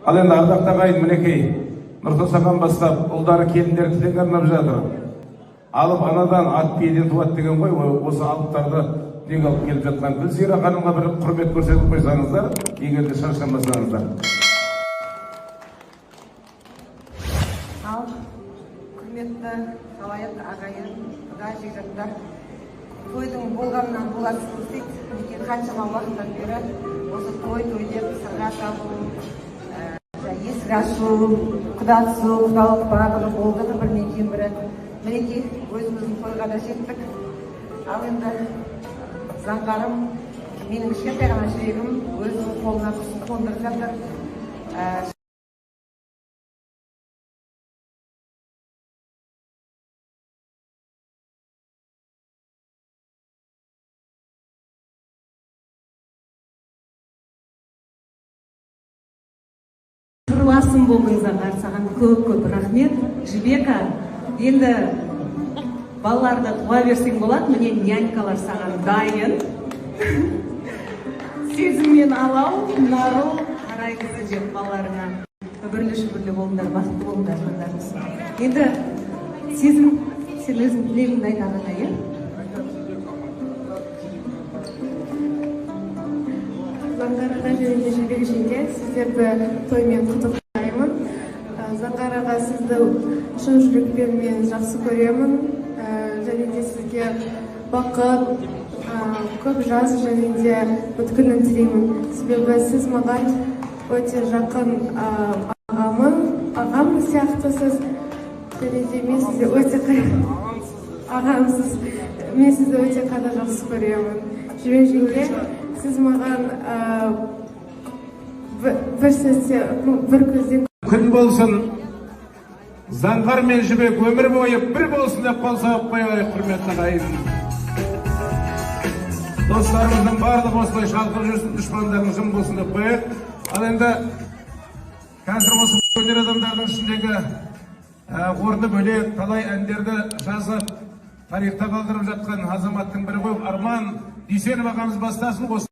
Ал енді ардақты ағайын, мінекей Нұртасадан бастап ұлдары келіндер тілек арнап жатыр. Алып анадан ат биеден туады деген ғой, осы алыптарды неге алып келіп жатқан. Гүлзира ханымға бір құрмет көрсетіп қойсаңыздар, егер де шаршамасаңыздар. Ал құрметті халайық ағайын, құда жекжаттар, тойдың болғанынан боласы көрсек, неке қаншама уақыттан бері осы той деп сырға табу, есік ашу, құда түсу, құдалық бағыны болды бірінен кейін бірі. Мінекей өзіміздің тойға да жеттік. Ал енді заңғарым, менің кішкентай ғана жүрегім өзінің қолына құсын қондырып жатыр. Сырласым болдың Заңғар, саған көп рахмет. Жібека, енді балаларды туа берсең болады, міне нянькалар саған дайын. Сезіммен алау, нарыл, қарай кісі жеп балаларыңа. Бірлі-шүбірлі болыңдар, бақытты болыңдар, жандарыңыз. Енді сезім, сен өзің тілегіңді айтағына, е? Заңғар аға және Жібек жеңге, сіздерді тоймен құттықтаймын. Заңғар аға, сізді шын жүрекпен мен жақсы көремін. Және де сізге бақыт, көп жас және де өткенін тілеймін. Себебі сіз маған өте жақын ағам сияқтысыз. Және де мен сізді өте ағамсыз. Мен сізді өте қада жақсы көремін. Жібек жеңге, сіз маған бір көзден Күн болсын, Заңғар мен Жібек өмір бойы бір болсын деп қол соғып қояйық, құрметті ағайын. Достарымыздың барлығы осылай шалқып жүрсін, дұшпандарың жым болсын деп қояйық. Ал енді қазір осы өнер адамдардың ішіндегі орны бөлек талай әндерді жазып, тарихта қалдырып жатқан азаматтың бірі ғой, Арман Дүйсенов ағамыз бастасын.